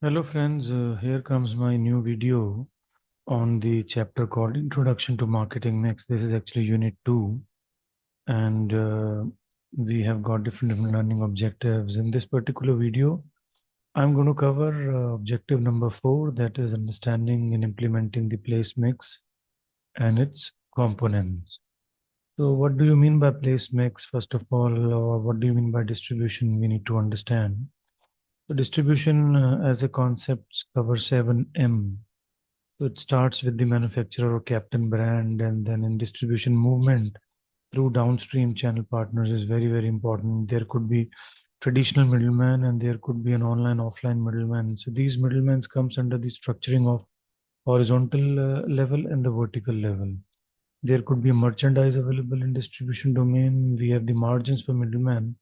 Hello friends, here comes my new video on the chapter called Introduction to Marketing Mix. This is actually unit 2 and we have got different learning objectives. In this particular video, I'm going to cover objective number 4, that is understanding and implementing the place mix and its components. So what do you mean by place mix first of all, or what do you mean by distribution? We need to understand. So distribution as a concept covers 7M. So it starts with the manufacturer or captain brand, and then in distribution movement through downstream channel partners is very important. There could be traditional middleman and there could be an online offline middleman. So these middlemen comes under the structuring of horizontal level and the vertical level. There could be merchandise available in distribution domain. We have the margins for middleman,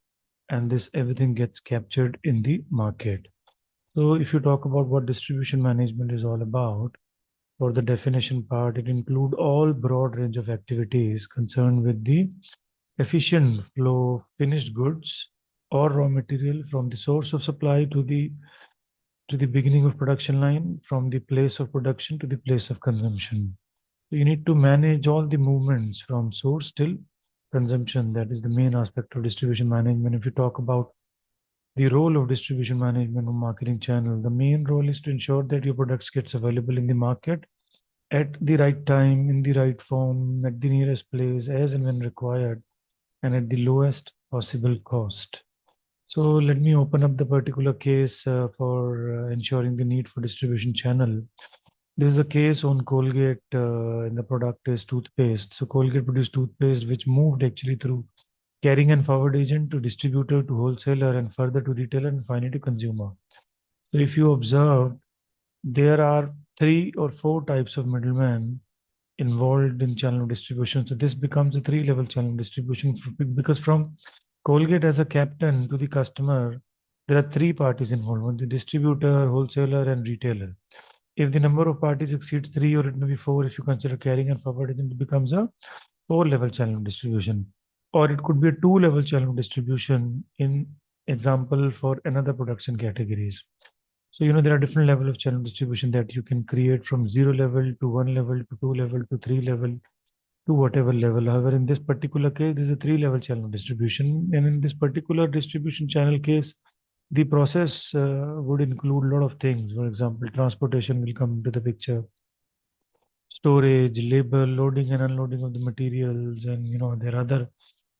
and this everything gets captured in the market. So if you talk about what distribution management is all about, for the definition part, it includes all broad range of activities concerned with the efficient flow of finished goods or raw material from the source of supply to the beginning of production line, from the place of production to the place of consumption. So you need to manage all the movements from source till consumption. That is the main aspect of distribution management. If you talk about the role of distribution management or marketing channel, the main role is to ensure that your products gets available in the market at the right time, in the right form, at the nearest place, as and when required, and at the lowest possible cost. So let me open up the particular case for ensuring the need for distribution channel. This is a case on Colgate, and the product is toothpaste. So Colgate produced toothpaste which moved actually through carrying and forward agent to distributor to wholesaler and further to retailer and finally to consumer. So if you observe, there are three or four types of middlemen involved in channel distribution. So this becomes a three-level channel distribution because from Colgate as a captain to the customer, there are three parties involved: one, the distributor, wholesaler, and retailer. If the number of parties exceeds three, or it may be four, if you consider carrying and forwarding, then it becomes a four-level channel distribution. Or it could be a two-level channel distribution in example for another production categories. So, there are different level of channel distribution that you can create from zero level to one level to two level to three level to whatever level. However, in this particular case, this is a three-level channel distribution. And in this particular distribution channel case, the process would include a lot of things. For example, transportation will come into the picture, storage, labor, loading and unloading of the materials, and there are other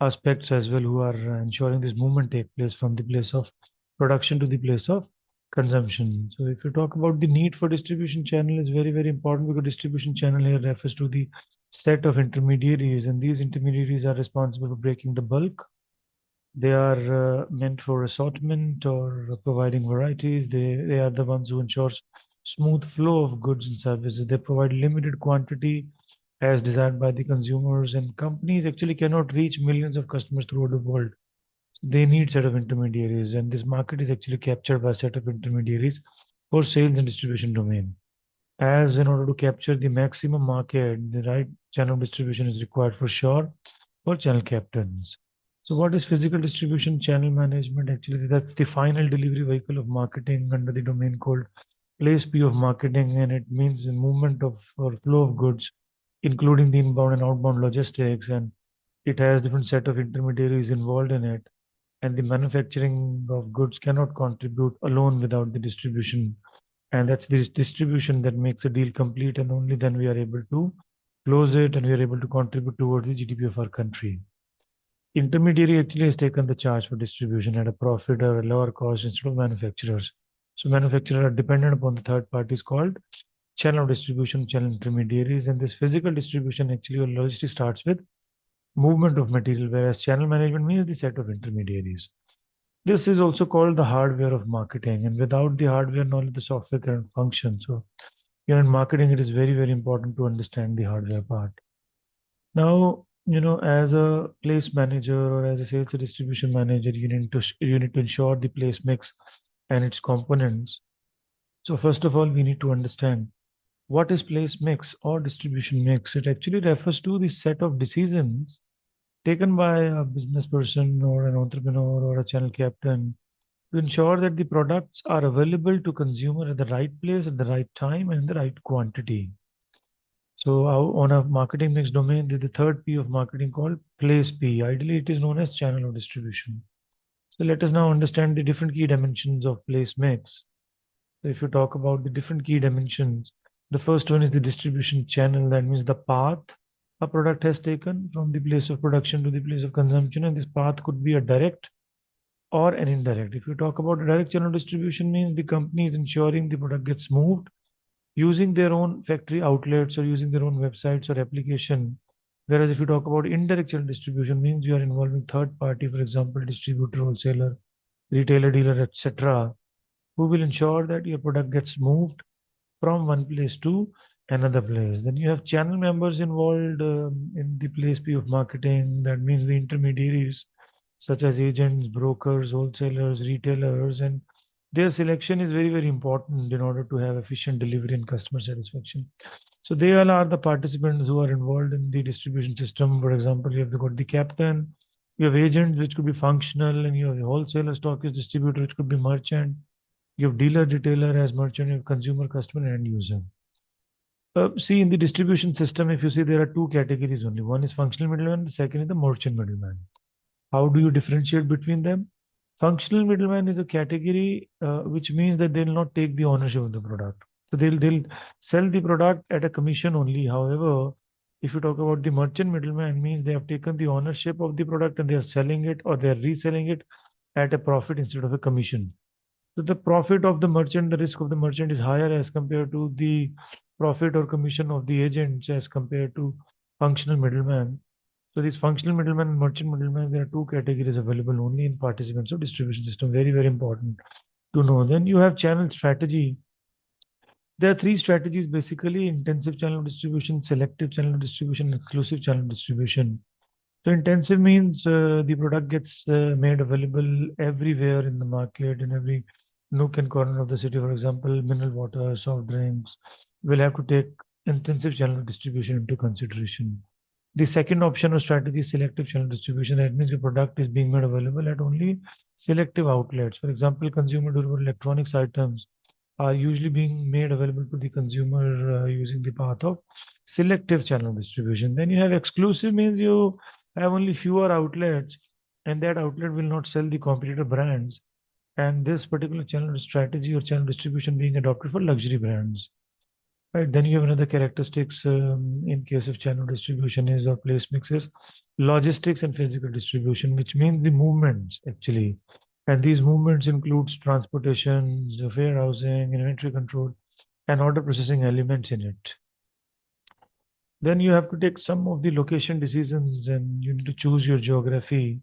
aspects as well who are ensuring this movement take place from the place of production to the place of consumption. So if you talk about the need for distribution channel is very important, because distribution channel here refers to the set of intermediaries, and these intermediaries are responsible for breaking the bulk. They are meant for assortment or providing varieties. They are the ones who ensures smooth flow of goods and services. They provide limited quantity as desired by the consumers, and companies actually cannot reach millions of customers throughout the world. So they need set of intermediaries, and this market is actually captured by a set of intermediaries for sales and distribution domain. As in order to capture the maximum market, the right channel distribution is required for sure for channel captains. So what is physical distribution channel management? Actually, that's the final delivery vehicle of marketing under the domain called place P of marketing, and it means the movement of or flow of goods, including the inbound and outbound logistics, and it has different set of intermediaries involved in it. And the manufacturing of goods cannot contribute alone without the distribution, and that's this distribution that makes a deal complete, and only then we are able to close it and we are able to contribute towards the GDP of our country. Intermediary actually has taken the charge for distribution at a profit or a lower cost instead of manufacturers. So manufacturers are dependent upon the third parties called channel of distribution, channel intermediaries, and this physical distribution actually or logistics starts with movement of material, whereas channel management means the set of intermediaries. This is also called the hardware of marketing, and without the hardware, only the software can function. So here in marketing, it is very important to understand the hardware part. Now, as a place manager or as a sales or distribution manager, you need to ensure the place mix and its components. So first of all, we need to understand what is place mix or distribution mix. It actually refers to the set of decisions taken by a business person or an entrepreneur or a channel captain to ensure that the products are available to consumer at the right place, at the right time, and in the right quantity. So on a marketing mix domain, there's the third P of marketing called place P. Ideally, it is known as channel of distribution. So let us now understand the different key dimensions of place mix. So if you talk about the different key dimensions, the first one is the distribution channel. That means the path a product has taken from the place of production to the place of consumption. And this path could be a direct or an indirect. If you talk about direct channel distribution, means the company is ensuring the product gets moved using their own factory outlets or using their own websites or application. Whereas if you talk about indirect channel distribution, means you are involving third party, for example, distributor, wholesaler, retailer, dealer, etc., who will ensure that your product gets moved from one place to another place. Then you have channel members involved in the place P of marketing. That means the intermediaries such as agents, brokers, wholesalers, retailers, and their selection is very, very important in order to have efficient delivery and customer satisfaction. So they all are the participants who are involved in the distribution system. For example, you have got the captain, you have agents, which could be functional, and you have the wholesaler, stockist, distributor, which could be merchant. You have dealer, retailer as merchant, you have consumer, customer, and end user. See, in the distribution system, if you see, there are two categories only. One is functional middleman, the second is the merchant middleman. How do you differentiate between them? Functional middleman is a category which means that they'll not take the ownership of the product. So they'll sell the product at a commission only. However, if you talk about the merchant middleman, means they have taken the ownership of the product and they are selling it or they are reselling it at a profit instead of a commission. So the profit of the merchant, the risk of the merchant is higher as compared to the profit or commission of the agents as compared to functional middleman. So these functional middlemen and merchant middlemen, there are two categories available only in participants of distribution system. Very, very important to know. Then you have channel strategy. There are three strategies basically: intensive channel distribution, selective channel distribution, exclusive channel distribution. So intensive means the product gets made available everywhere in the market, in every nook and corner of the city. For example, mineral water, soft drinks will have to take intensive channel distribution into consideration. The second option or strategy is selective channel distribution. That means the product is being made available at only selective outlets. For example, consumer durable electronics items are usually being made available to the consumer using the path of selective channel distribution. Then you have exclusive means you have only fewer outlets and that outlet will not sell the competitor brands. And this particular channel strategy or channel distribution being adopted for luxury brands. Right, then you have another characteristics in case of channel distribution is or place mixes, logistics and physical distribution, which means the movements actually. And these movements includes transportations, warehousing, inventory control, and order processing elements in it. Then you have to take some of the location decisions and you need to choose your geography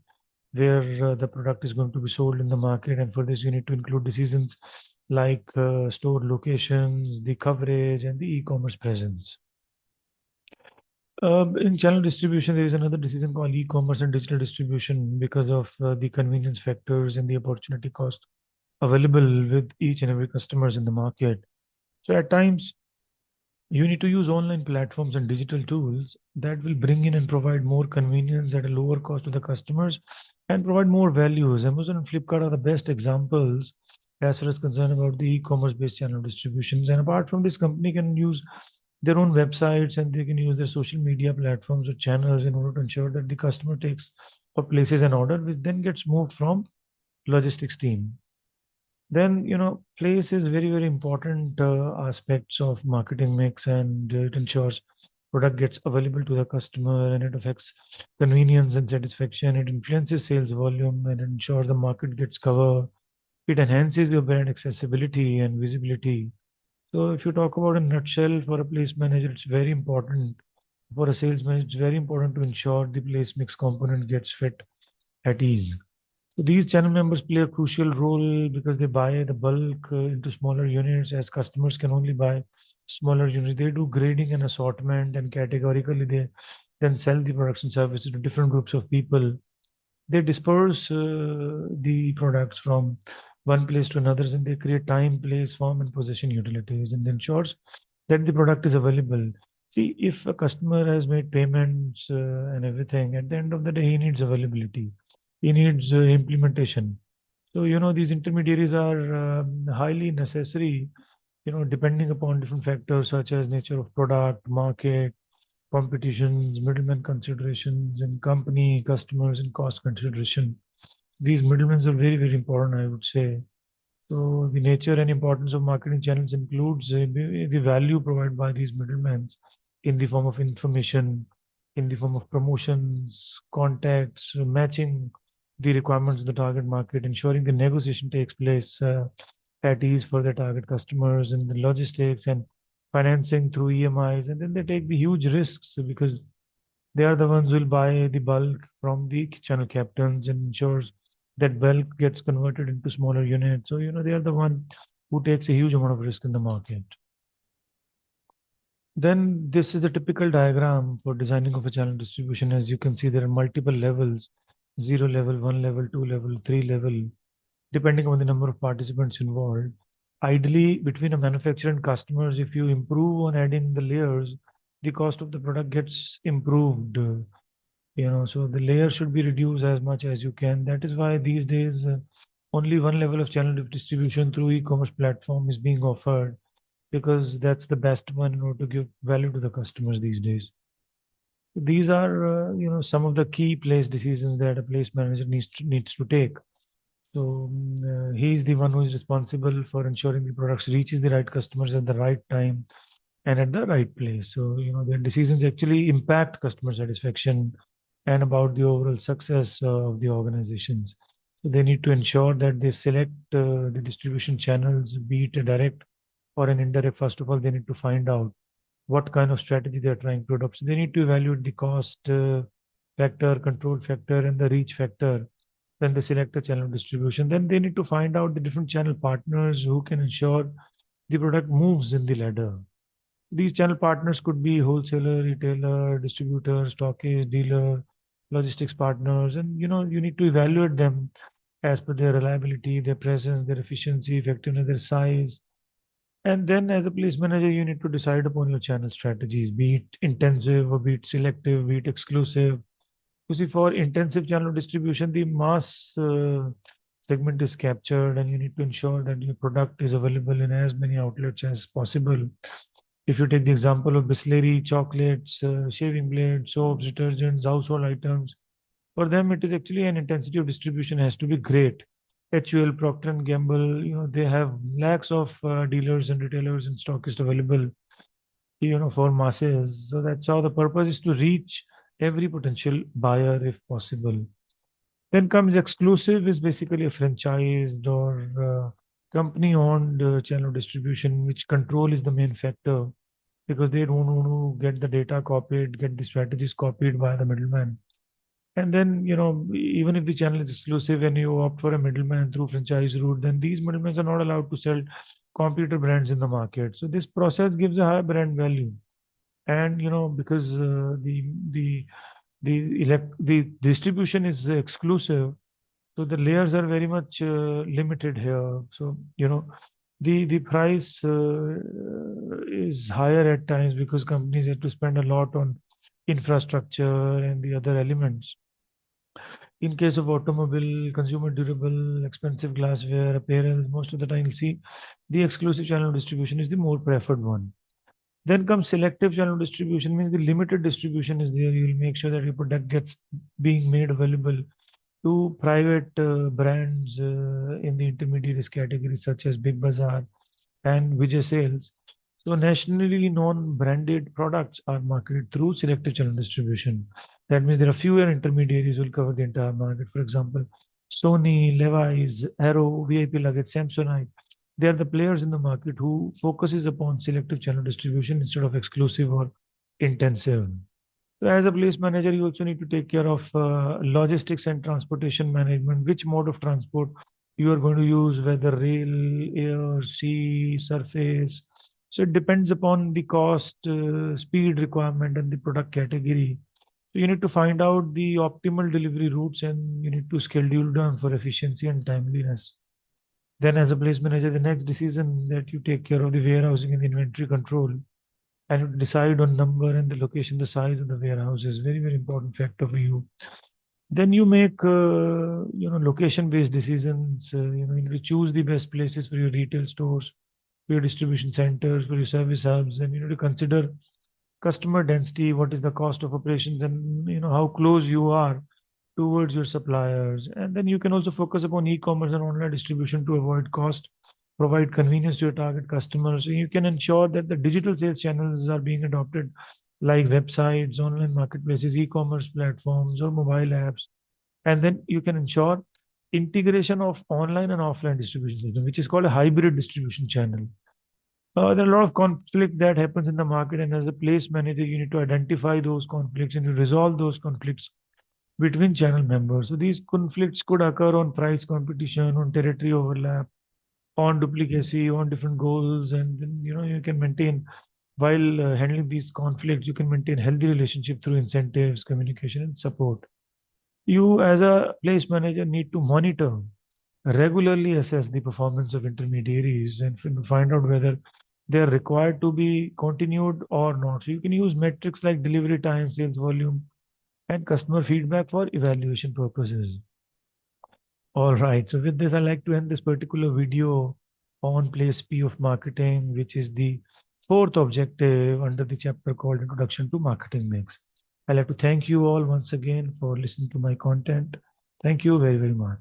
where the product is going to be sold in the market. And for this, you need to include decisions like store locations, the coverage, and the e-commerce presence. In channel distribution, there is another decision called e-commerce and digital distribution because of the convenience factors and the opportunity cost available with each and every customers in the market. So at times, you need to use online platforms and digital tools that will bring in and provide more convenience at a lower cost to the customers and provide more values. Amazon and Flipkart are the best examples as far as concerned about the e-commerce based channel distributions. And apart from this, company can use their own websites and they can use their social media platforms or channels in order to ensure that the customer takes or places an order, which then gets moved from logistics team. Then, place is very, very important aspects of marketing mix and it ensures product gets available to the customer and it affects convenience and satisfaction. It influences sales volume and ensures the market gets covered. It enhances your brand accessibility and visibility. So if you talk about in a nutshell for a place manager, it's very important. For a salesman, it's very important to ensure the place mix component gets fit at ease. So these channel members play a crucial role because they buy the bulk into smaller units as customers can only buy smaller units. They do grading and assortment and categorically they then sell the products and services to different groups of people. They disperse the products from one place to another and they create time, place, form and possession utilities and ensures that the product is available. See, if a customer has made payments and everything, at the end of the day, he needs availability. He needs implementation. So, these intermediaries are highly necessary, depending upon different factors such as nature of product, market, competitions, middleman considerations, and company, customers, and cost consideration. These middlemen are very, very important, I would say. So the nature and importance of marketing channels includes the value provided by these middlemen in the form of information, in the form of promotions, contacts, matching the requirements of the target market, ensuring the negotiation takes place at ease for the target customers, and the logistics and financing through EMIs. And then they take the huge risks because they are the ones who will buy the bulk from the channel captains and ensures that bulk gets converted into smaller units. So, they are the one who takes a huge amount of risk in the market. Then this is a typical diagram for designing of a channel distribution. As you can see, there are multiple levels, 0 level, 1 level, 2 level, 3 level, depending on the number of participants involved. Ideally, between a manufacturer and customers, if you improve on adding the layers, the cost of the product gets improved. So the layer should be reduced as much as you can. That is why these days only one level of channel distribution through e-commerce platform is being offered, because that's the best one in order to give value to the customers these days. These are some of the key place decisions that a place manager needs to take. So he is the one who is responsible for ensuring the products reaches the right customers at the right time and at the right place. So, their decisions actually impact customer satisfaction and about the overall success of the organizations. So they need to ensure that they select the distribution channels, be it a direct or an indirect. First of all, they need to find out what kind of strategy they're trying to adopt. So they need to evaluate the cost factor, control factor, and the reach factor. Then they select a channel distribution. Then they need to find out the different channel partners who can ensure the product moves in the ladder. These channel partners could be wholesaler, retailer, distributor, stockist, dealer, logistics partners, and you need to evaluate them as per their reliability, their presence, their efficiency, effectiveness, their size. And then as a place manager, you need to decide upon your channel strategies, be it intensive or be it selective, be it exclusive. You see, for intensive channel distribution, the mass segment is captured, and you need to ensure that your product is available in as many outlets as possible. If you take the example of Bisleri, chocolates, shaving blades, soaps, detergents, household items, for them it is actually an intensity of distribution has to be great. HUL, Procter and Gamble, they have lakhs of dealers and retailers and stockists available, for masses. So that's how the purpose is to reach every potential buyer if possible. Then comes exclusive, is basically a franchised or company-owned channel distribution, which control is the main factor because they don't want to get the data copied, get the strategies copied by the middleman. And then, even if the channel is exclusive and you opt for a middleman through franchise route, then these middlemen are not allowed to sell competitor brands in the market. So this process gives a higher brand value. And, because the distribution is exclusive, so the layers are very much limited here. So, the price is higher at times because companies have to spend a lot on infrastructure and the other elements. In case of automobile, consumer durable, expensive glassware, apparel, most of the time you'll see the exclusive channel distribution is the more preferred one. Then comes selective channel distribution, means the limited distribution is there. You'll make sure that your product gets being made available to private brands in the intermediaries category, such as Big Bazaar and Vijay Sales. So nationally known branded products are marketed through selective channel distribution. That means there are fewer intermediaries who will cover the entire market. For example, Sony, Levi's, Arrow, VIP Luggage, Samsonite. They are the players in the market who focuses upon selective channel distribution instead of exclusive or intensive. So as a place manager, you also need to take care of logistics and transportation management, which mode of transport you are going to use, whether rail, air, sea, surface. So it depends upon the cost, speed requirement, and the product category. So you need to find out the optimal delivery routes and you need to schedule them for efficiency and timeliness. Then, as a place manager, the next decision that you take care of the warehousing and inventory control and you decide on number and the location, the size of the warehouse is very, very important factor for you. Then you make location-based decisions. You need to choose the best places for your retail stores, for your distribution centers, for your service hubs, and you need to consider customer density, what is the cost of operations, and how close you are towards your suppliers. And then you can also focus upon e-commerce and online distribution to avoid cost, provide convenience to your target customers. So you can ensure that the digital sales channels are being adopted, like websites, online marketplaces, e-commerce platforms, or mobile apps. And then you can ensure integration of online and offline distribution system, which is called a hybrid distribution channel. There are a lot of conflict that happens in the market, and as a place manager, you need to identify those conflicts and you resolve those conflicts between channel members. So these conflicts could occur on price competition, on territory overlap, on duplicacy, on different goals, and then you can maintain while handling these conflicts, you can maintain healthy relationship through incentives, communication, and support. You, as a place manager, need to monitor, regularly assess the performance of intermediaries and find out whether they are required to be continued or not. So you can use metrics like delivery time, sales volume, and customer feedback for evaluation purposes. All right. So with this, I'd like to end this particular video on place P of marketing, which is the fourth objective under the chapter called Introduction to Marketing Mix. I'd like to thank you all once again for listening to my content. Thank you very, very much.